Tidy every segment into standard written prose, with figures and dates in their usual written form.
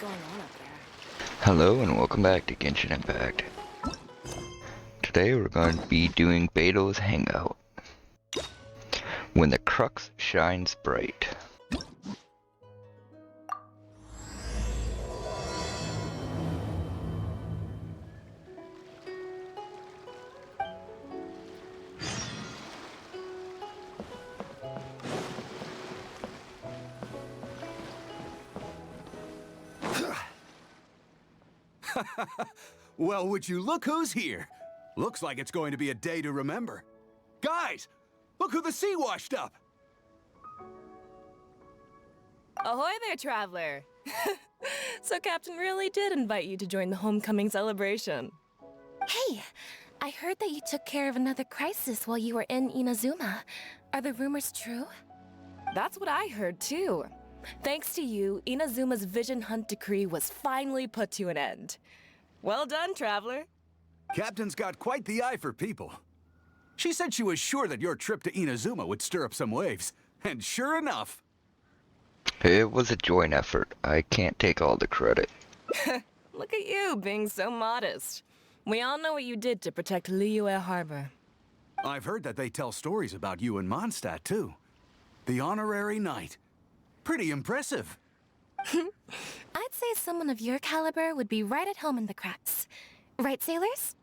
going on up there? Hello and welcome back to Genshin Impact. Today we're going to be doing Beidou's Hangout. When the crux shines bright. Well, would you look who's here? Looks like it's going to be a day to remember. Guys, look who the sea washed up! Ahoy there, traveler! So Captain really did invite you to join the homecoming celebration. Hey, I heard that you took care of another crisis while you were in Inazuma. Are the rumors true? That's what I heard too. Thanks to you, Inazuma's Vision Hunt decree was finally put to an end. Well done, traveler. Captain's got quite the eye for people. She said she was sure that your trip to Inazuma would stir up some waves. And sure enough... It was a joint effort. I can't take all the credit. Look at you, being so modest. We all know what you did to protect Liyue Harbor. I've heard that they tell stories about you in Mondstadt, too. The honorary knight. Pretty impressive. I'd say someone of your caliber would be right at home in the cracks. Right, sailors?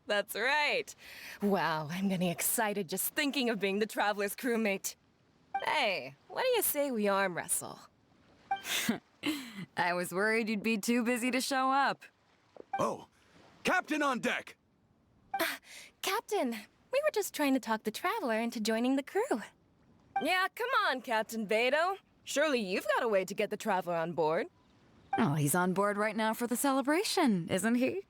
That's right. Wow, I'm getting excited just thinking of being the traveler's crewmate. Hey, what do you say we arm wrestle? I was worried you'd be too busy to show up. Oh, Captain on deck! Captain, we were just trying to talk the traveler into joining the crew. Yeah, come on, Captain Beidou. Surely you've got a way to get the traveler on board. Oh, he's on board right now for the celebration, isn't he?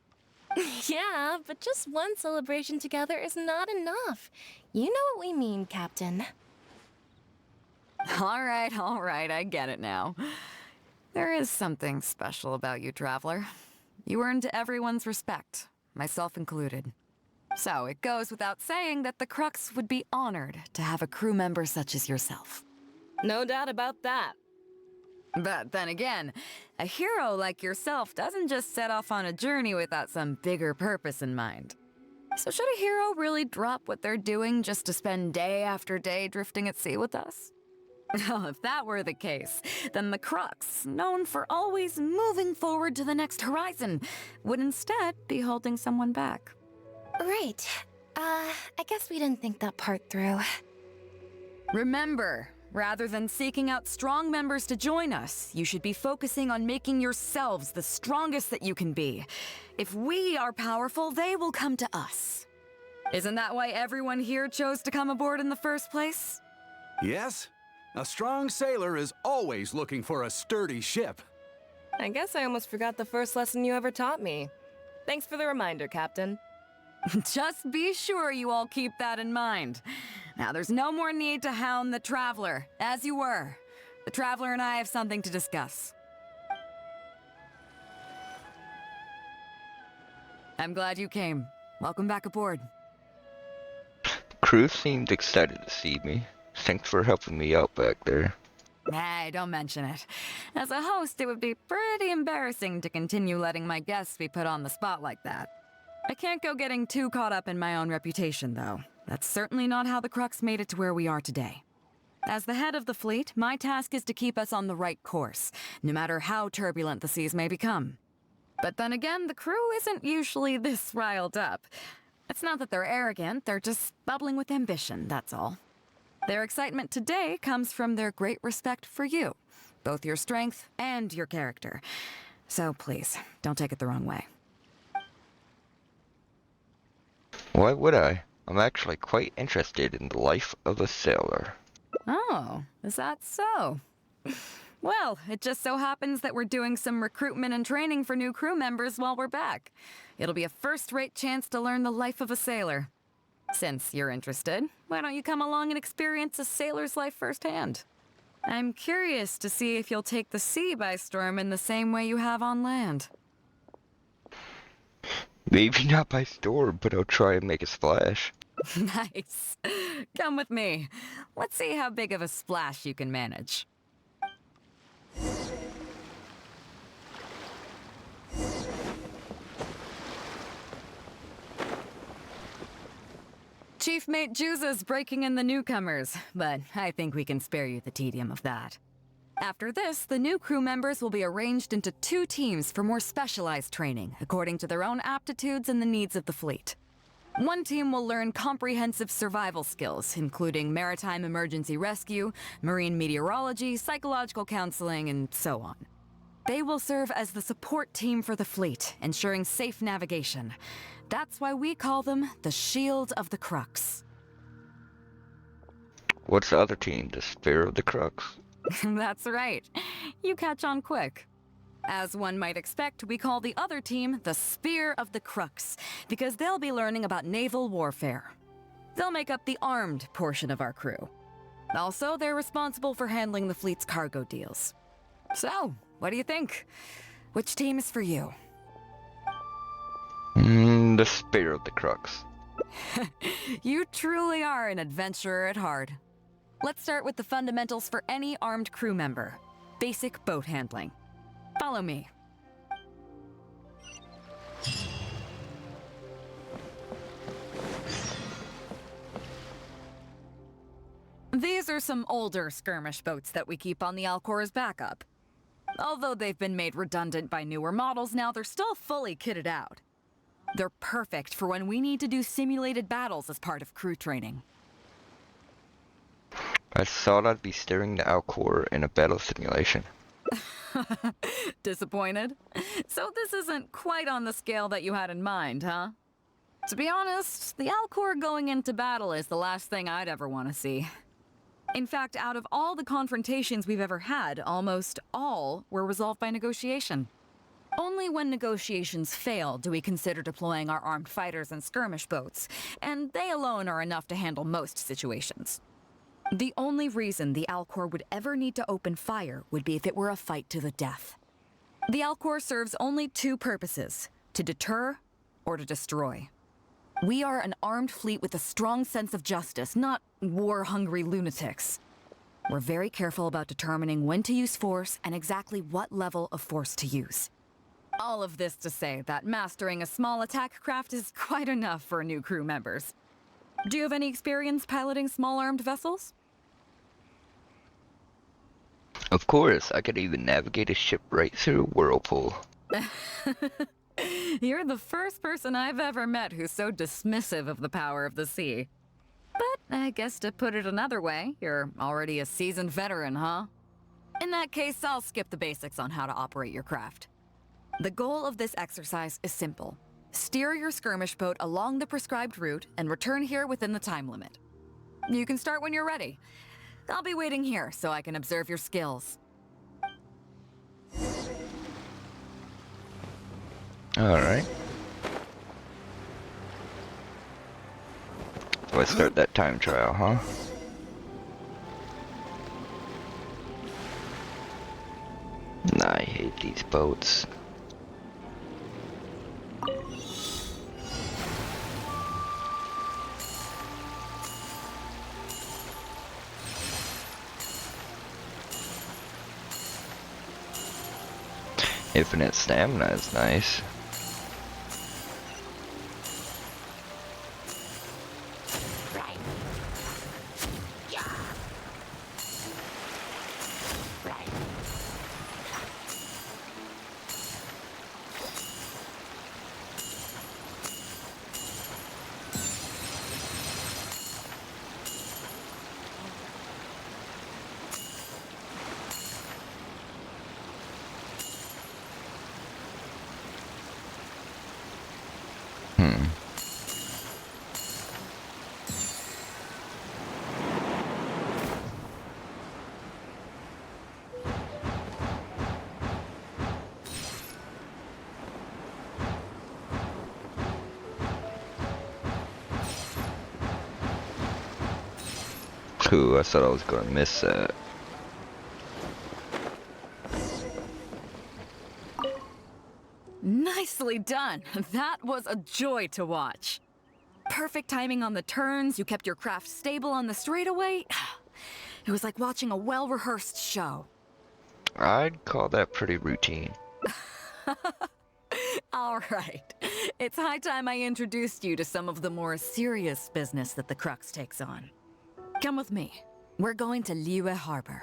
Yeah, but just one celebration together is not enough. You know what we mean, Captain. All right, I get it now. There is something special about you, traveler. You earned everyone's respect, myself included. So it goes without saying that the Crux would be honored to have a crew member such as yourself. No doubt about that. But then again, a hero like yourself doesn't just set off on a journey without some bigger purpose in mind. So should a hero really drop what they're doing just to spend day after day drifting at sea with us? Well, if that were the case, then the Crux, known for always moving forward to the next horizon, would instead be holding someone back. Right. I guess we didn't think that part through. Remember, rather than seeking out strong members to join us, you should be focusing on making yourselves the strongest that you can be. If we are powerful, they will come to us. Isn't that why everyone here chose to come aboard in the first place? Yes, a strong sailor is always looking for a sturdy ship. I guess I almost forgot the first lesson you ever taught me. Thanks for the reminder, Captain. Just be sure you all keep that in mind. Now, there's no more need to hound the Traveler, as you were. The Traveler and I have something to discuss. I'm glad you came. Welcome back aboard. Crew seemed excited to see me. Thanks for helping me out back there. Hey, don't mention it. As a host, it would be pretty embarrassing to continue letting my guests be put on the spot like that. I can't go getting too caught up in my own reputation, though. That's certainly not how the Crux made it to where we are today. As the head of the fleet, my task is to keep us on the right course, no matter how turbulent the seas may become. But then again, the crew isn't usually this riled up. It's not that they're arrogant, they're just bubbling with ambition, that's all. Their excitement today comes from their great respect for you, both your strength and your character. So please, don't take it the wrong way. Why would I? I'm actually quite interested in the life of a sailor. Oh, is that so? Well, it just so happens that we're doing some recruitment and training for new crew members while we're back. It'll be a first-rate chance to learn the life of a sailor. Since you're interested, why don't you come along and experience a sailor's life firsthand? I'm curious to see if you'll take the sea by storm in the same way you have on land. Maybe not by storm, but I'll try and make a splash. Nice. Come with me. Let's see how big of a splash you can manage. Chief Mate Juza's breaking in the newcomers, but I think we can spare you the tedium of that. After this, the new crew members will be arranged into 2 teams for more specialized training, according to their own aptitudes and the needs of the fleet. One team will learn comprehensive survival skills, including maritime emergency rescue, marine meteorology, psychological counseling, and so on. They will serve as the support team for the fleet, ensuring safe navigation. That's why we call them the Shield of the Crux. What's the other team? The Spear of the Crux? That's right. You catch on quick. As one might expect, we call the other team the Spear of the Crux, because they'll be learning about naval warfare. They'll make up the armed portion of our crew. Also, they're responsible for handling the fleet's cargo deals. So, what do you think? Which team is for you? The Spear of the Crux. You truly are an adventurer at heart. Let's start with the fundamentals for any armed crew member. Basic boat handling. Follow me. These are some older skirmish boats that we keep on the Alcor as backup. Although they've been made redundant by newer models now, they're still fully kitted out. They're perfect for when we need to do simulated battles as part of crew training. I thought I'd be steering the Alcor in a battle simulation. Disappointed? So this isn't quite on the scale that you had in mind, huh? To be honest, the Alcor going into battle is the last thing I'd ever want to see. In fact, out of all the confrontations we've ever had, almost all were resolved by negotiation. Only when negotiations fail do we consider deploying our armed fighters and skirmish boats, and they alone are enough to handle most situations. The only reason the Alcor would ever need to open fire would be if it were a fight to the death. The Alcor serves only 2 purposes: to deter or to destroy. We are an armed fleet with a strong sense of justice, not war-hungry lunatics. We're very careful about determining when to use force and exactly what level of force to use. All of this to say that mastering a small attack craft is quite enough for new crew members. Do you have any experience piloting small armed vessels? Of course, I could even navigate a ship right through a whirlpool. You're the first person I've ever met who's so dismissive of the power of the sea. But I guess to put it another way, you're already a seasoned veteran, huh? In that case, I'll skip the basics on how to operate your craft. The goal of this exercise is simple. Steer your skirmish boat along the prescribed route and return here within the time limit. You can start when you're ready. I'll be waiting here so I can observe your skills. Alright. Let's start that time trial, huh? Nah, I hate these boats. Infinite stamina is nice. Ooh, I thought I was gonna miss that. Nicely done. That was a joy to watch. Perfect timing on the turns, you kept your craft stable on the straightaway. It was like watching a well-rehearsed show. I'd call that pretty routine. All right. It's high time I introduced you to some of the more serious business that the Crux takes on. Come with me. We're going to Liyue Harbor.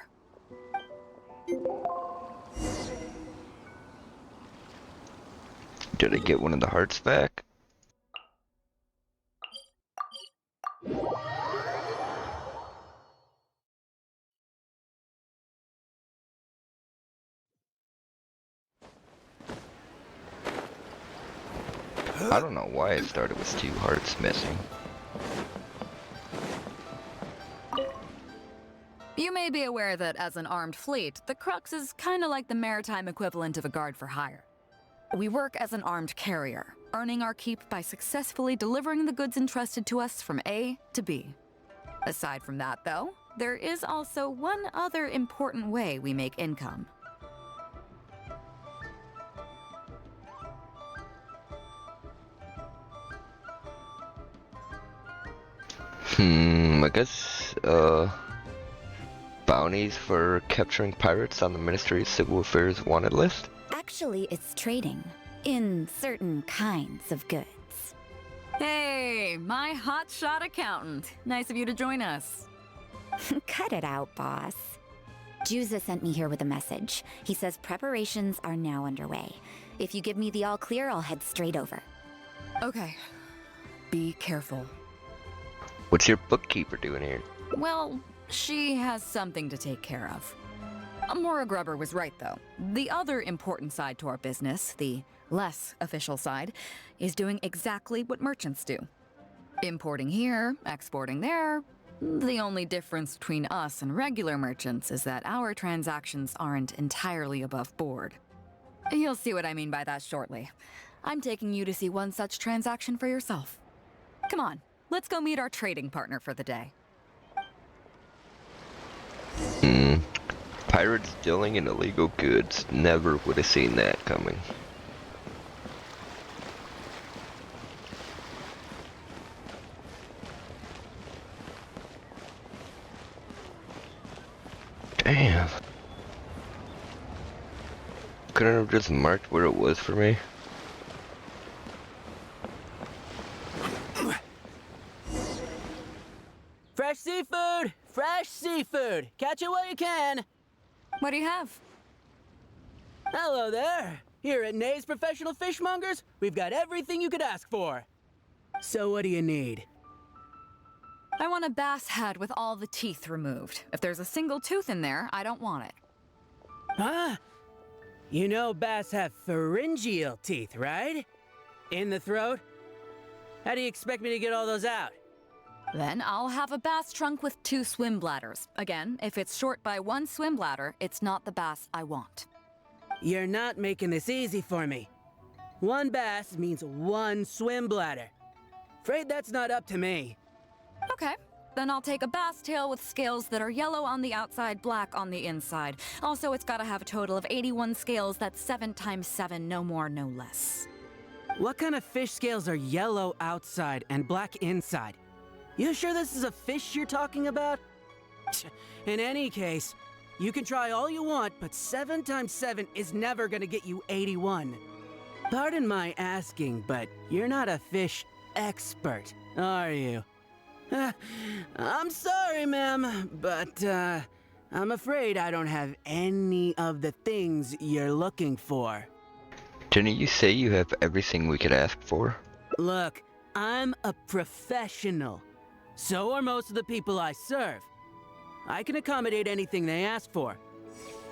Did I get one of the hearts back? I don't know why it started with 2 hearts missing. You may be aware that as an armed fleet, the Crux is kinda like the maritime equivalent of a guard for hire. We work as an armed carrier, earning our keep by successfully delivering the goods entrusted to us from A to B. Aside from that, though, there is also one other important way we make income. I guess, bounties for capturing pirates on the Ministry of Civil Affairs wanted list? Actually, it's trading in certain kinds of goods. Hey, my hotshot accountant. Nice of you to join us. Cut it out, boss. Juza sent me here with a message. He says preparations are now underway. If you give me the all clear, I'll head straight over. Okay. Be careful. What's your bookkeeper doing here? Well, she has something to take care of. Mora Grubber was right, though. The other important side to our business, the less official side, is doing exactly what merchants do. Importing here, exporting there. The only difference between us and regular merchants is that our transactions aren't entirely above board. You'll see what I mean by that shortly. I'm taking you to see one such transaction for yourself. Come on, let's go meet our trading partner for the day. Pirates dealing in illegal goods. Never would have seen that coming. Damn. Couldn't have just marked where it was for me? Fresh seafood! Fresh seafood! Catch it while you can! What do you have? Hello there! Here at Nay's Professional Fishmongers, we've got everything you could ask for. So what do you need? I want a bass head with all the teeth removed. If there's a single tooth in there, I don't want it. Huh? You know bass have pharyngeal teeth, right? In the throat? How do you expect me to get all those out? Then I'll have a bass trunk with 2 swim bladders. Again, if it's short by 1 swim bladder, it's not the bass I want. You're not making this easy for me. 1 bass means 1 swim bladder. Afraid that's not up to me. Okay, then I'll take a bass tail with scales that are yellow on the outside, black on the inside. Also, it's gotta have a total of 81 scales. That's 7 times 7, no more, no less. What kind of fish scales are yellow outside and black inside? You sure this is a fish you're talking about? In any case, you can try all you want, but 7 times 7 is never gonna get you 81. Pardon my asking, but you're not a fish expert, are you? I'm sorry, ma'am, but I'm afraid I don't have any of the things you're looking for. Didn't you say you have everything we could ask for? Look, I'm a professional. So are most of the people I serve. I can accommodate anything they ask for.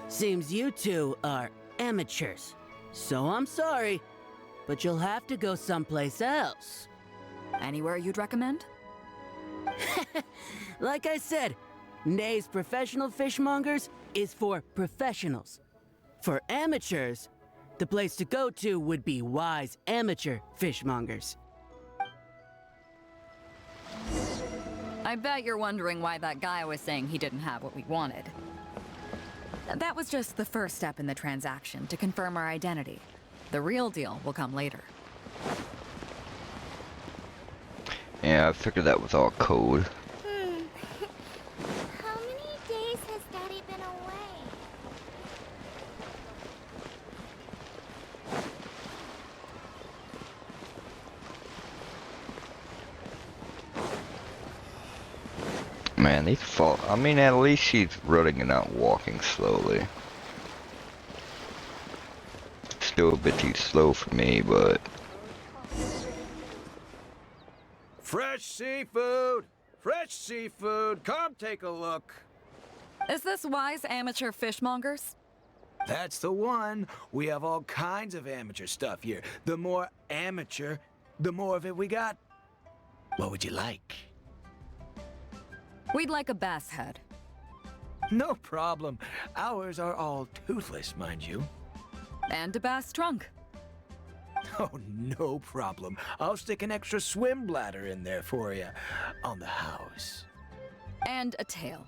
Seems you two are amateurs. So I'm sorry, but you'll have to go someplace else. Anywhere you'd recommend? Like I said, Nay's Professional Fishmongers is for professionals. For amateurs, the place to go to would be Wise Amateur Fishmongers. I bet you're wondering why that guy was saying he didn't have what we wanted. That was just the first step in the transaction to confirm our identity. The real deal will come later. Yeah, I figured that was all code. How many days has Daddy been away? Man, these fall. I mean, at least she's running and not walking slowly. Still a bit too slow for me, but. Fresh seafood! Fresh seafood! Come take a look. Is this Wise Amateur Fishmongers? That's the one. We have all kinds of amateur stuff here. The more amateur, the more of it we got. What would you like? We'd like a bass head. No problem. Ours are all toothless, mind you. And a bass trunk. Oh, no problem. I'll stick an extra swim bladder in there for you. On the house. And a tail.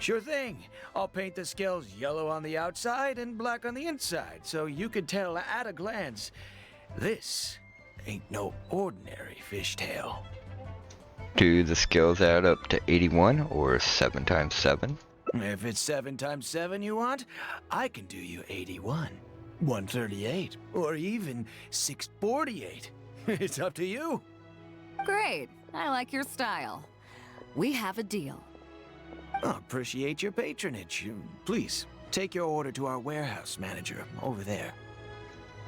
Sure thing. I'll paint the scales yellow on the outside and black on the inside, so you can tell at a glance, this ain't no ordinary fishtail. Do the scales add up to 81 or 7 times 7? If it's 7 times 7 you want, I can do you 81, 138, or even 648. It's up to you. Great. I like your style. We have a deal. I appreciate your patronage. Please, take your order to our warehouse manager over there.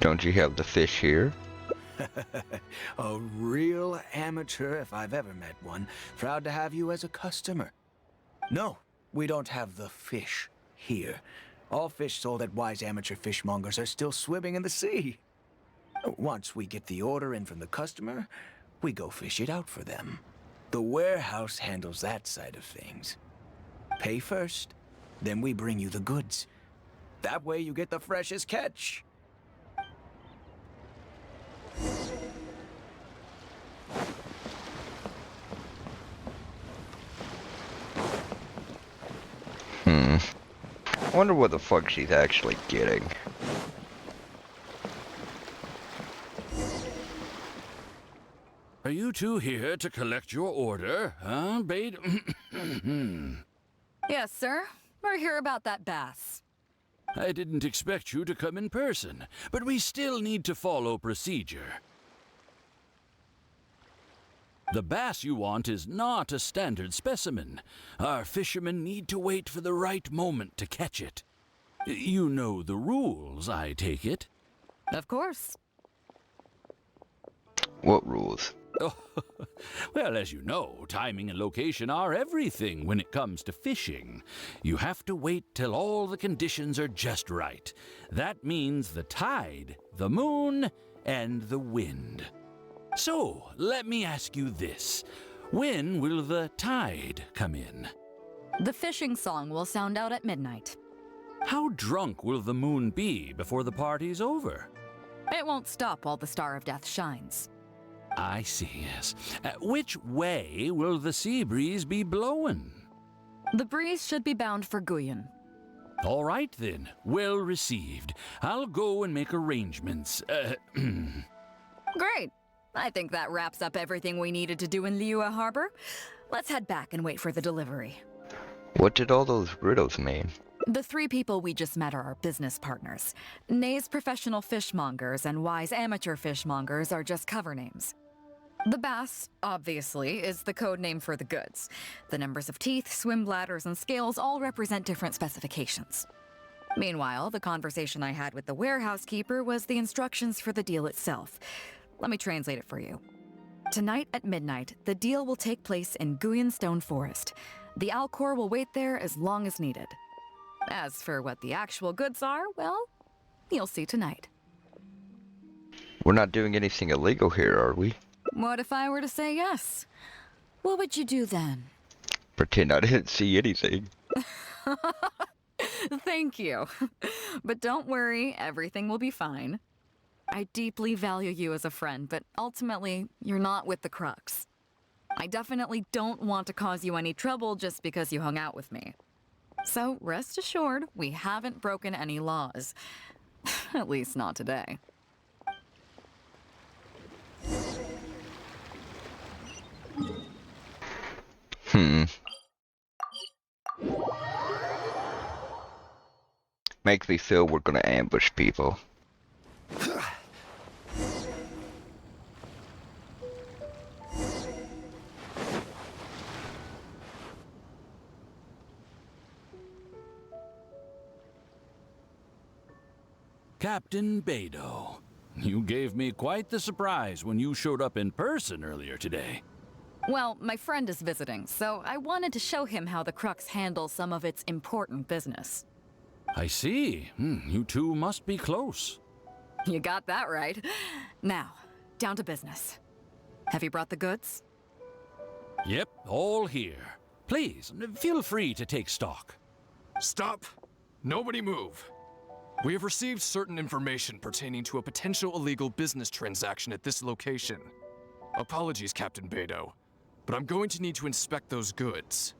Don't you have the fish here? A real amateur if I've ever met one. Proud to have you as a customer. No, we don't have the fish here. All fish sold at Wise Amateur Fishmongers are still swimming in the sea. Once we get the order in from the customer, we go fish it out for them. The warehouse handles that side of things. Pay first, then we bring you the goods. That way you get the freshest catch. I wonder what the fuck she's actually getting. Are you two here to collect your order, huh, Beidou? Yes, sir. We're here about that bass. I didn't expect you to come in person, but we still need to follow procedure. The bass you want is not a standard specimen. Our fishermen need to wait for the right moment to catch it. You know the rules, I take it? Of course. What rules? Oh, well, as you know, timing and location are everything when it comes to fishing. You have to wait till all the conditions are just right. That means the tide, the moon, and the wind. So, let me ask you this. When will the tide come in? The fishing song will sound out at midnight. How drunk will the moon be before the party's over? It won't stop while the Star of Death shines. I see, yes. Which way will the sea breeze be blowing? The breeze should be bound for Guyan. All right, then. Well received. I'll go and make arrangements. Great. I think that wraps up everything we needed to do in Liyue Harbor. Let's head back and wait for the delivery. What did all those riddles mean? The 3 people we just met are our business partners. Nay's Professional Fishmongers and Wise Amateur Fishmongers are just cover names. The bass, obviously, is the code name for the goods. The numbers of teeth, swim bladders, and scales all represent different specifications. Meanwhile, the conversation I had with the warehouse keeper was the instructions for the deal itself. Let me translate it for you. Tonight at midnight, the deal will take place in Guyan Stone Forest. The Alcor will wait there as long as needed. As for what the actual goods are, well, you'll see tonight. We're not doing anything illegal here, are we? What if I were to say yes? What would you do then? Pretend I didn't see anything. Thank you. But don't worry, everything will be fine. I deeply value you as a friend, but ultimately, you're not with the Crux. I definitely don't want to cause you any trouble just because you hung out with me. So rest assured, we haven't broken any laws. At least not today. Makes me feel we're gonna ambush people. Captain Beidou. You gave me quite the surprise when you showed up in person earlier today. Well, my friend is visiting, so I wanted to show him how the Crux handles some of its important business. I see. You two must be close. You got that right. Now, down to business. Have you brought the goods? Yep, all here. Please, feel free to take stock. Stop! Nobody move! We have received certain information pertaining to a potential illegal business transaction at this location. Apologies, Captain Beidou, but I'm going to need to inspect those goods.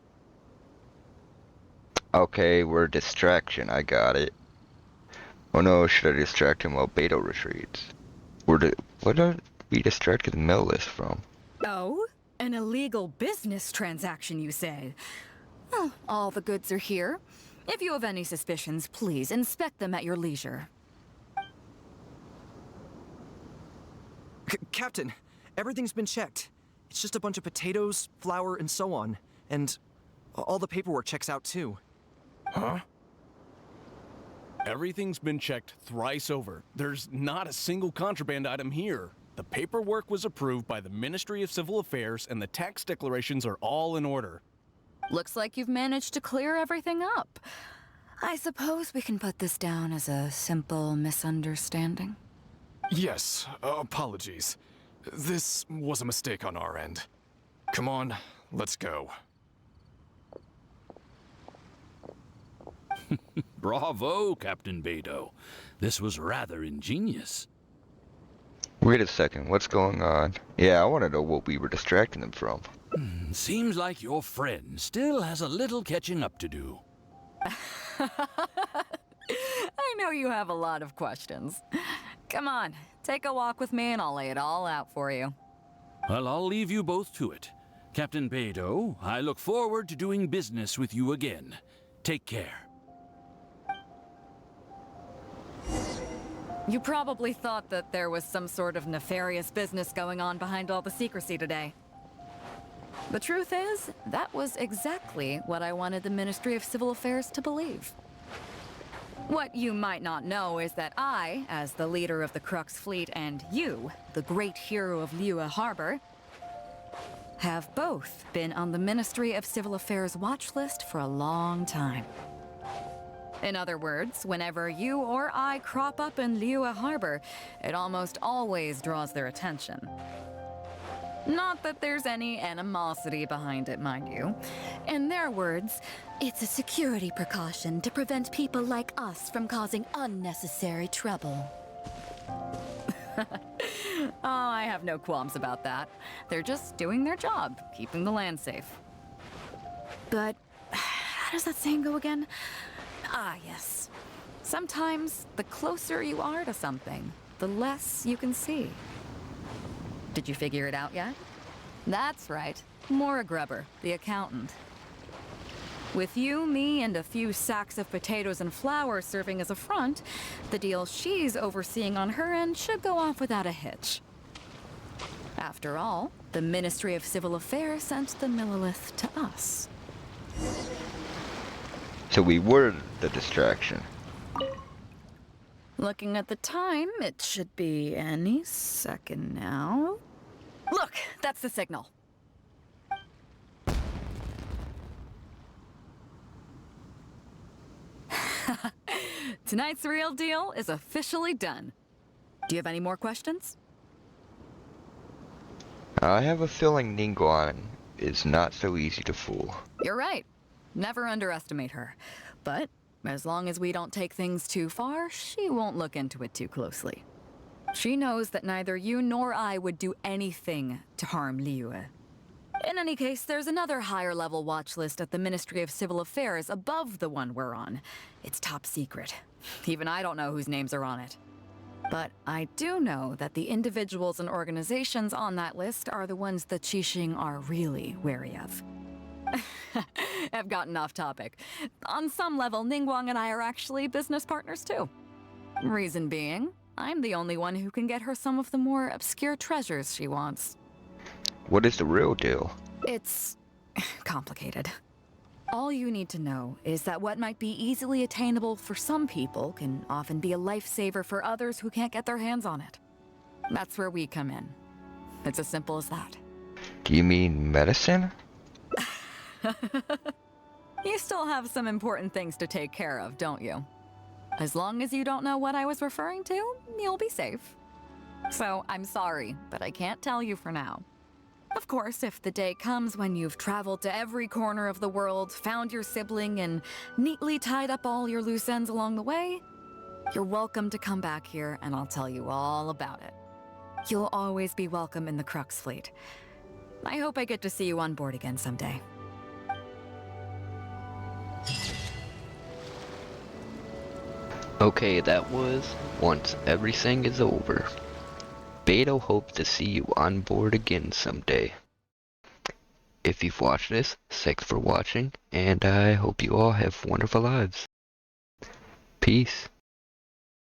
Okay, we're a distraction. I got it. Oh no, should I distract him while Beidou retreats? What are we distracted the mail list from? Oh? An illegal business transaction, you say? Well, all the goods are here. If you have any suspicions, please inspect them at your leisure. Captain, everything's been checked. It's just a bunch of potatoes, flour, and so on. And all the paperwork checks out too. Huh? Everything's been checked thrice over. There's not a single contraband item here. The paperwork was approved by the Ministry of Civil Affairs and the tax declarations are all in order. Looks like you've managed to clear everything up. I suppose we can put this down as a simple misunderstanding. Yes, apologies. This was a mistake on our end. Come on, let's go. Bravo, Captain Beidou. This was rather ingenious. Wait a second, what's going on? Yeah, I want to know what we were distracting them from. Seems like your friend still has a little catching up to do. I know you have a lot of questions. Come on, take a walk with me and I'll lay it all out for you. Well, I'll leave you both to it. Captain Beidou, I look forward to doing business with you again. Take care. You probably thought that there was some sort of nefarious business going on behind all the secrecy today. The truth is, that was exactly what I wanted the Ministry of Civil Affairs to believe. What you might not know is that I, as the leader of the Crux fleet, and you, the great hero of Liyue Harbor, have both been on the Ministry of Civil Affairs watch list for a long time. In other words, whenever you or I crop up in Liyue Harbor, it almost always draws their attention. Not that there's any animosity behind it, mind you. In their words, It's a security precaution to prevent people like us from causing unnecessary trouble. oh, I have no qualms about that. They're just doing their job, keeping the land safe. But how does that saying go again? Ah, yes. Sometimes the closer you are to something, the less you can see. Did you figure it out yet? That's right. Maura Grubber, the accountant. With you, me, and a few sacks of potatoes and flour serving as a front, the deal she's overseeing on her end should go off without a hitch. After all, the Ministry of Civil Affairs sent the Millilith to us. So we were the distraction. Looking at the time, it should be any second now. Look, that's the signal. Tonight's real deal is officially done. Do you have any more questions? I have a feeling Ningguang is not so easy to fool. You're right. Never underestimate her. But as long as we don't take things too far, she won't look into it too closely. She knows that neither you nor I would do anything to harm Liyue. In any case, there's another higher-level watch list at the Ministry of Civil Affairs above the one we're on. It's top secret. Even I don't know whose names are on it. But I do know that the individuals and organizations on that list are the ones the Qixing are really wary of. I've gotten off topic. On some level, Ningguang and I are actually business partners too. Reason being, I'm the only one who can get her some of the more obscure treasures she wants. What is the real deal? It's complicated. All you need to know is that what might be easily attainable for some people can often be a lifesaver for others who can't get their hands on it. That's where we come in. It's as simple as that. Do you mean medicine? You still have some important things to take care of, don't you? As long as you don't know what I was referring to, you'll be safe. So, I'm sorry, but I can't tell you for now. Of course, if the day comes when you've traveled to every corner of the world, found your sibling, and neatly tied up all your loose ends along the way, you're welcome to come back here and I'll tell you all about it. You'll always be welcome in the Crux fleet. I hope I get to see you on board again someday. Okay, that was Once Everything Is Over. Beidou hopes to see you on board again someday. If you've watched this, thanks for watching, and I hope you all have wonderful lives. Peace.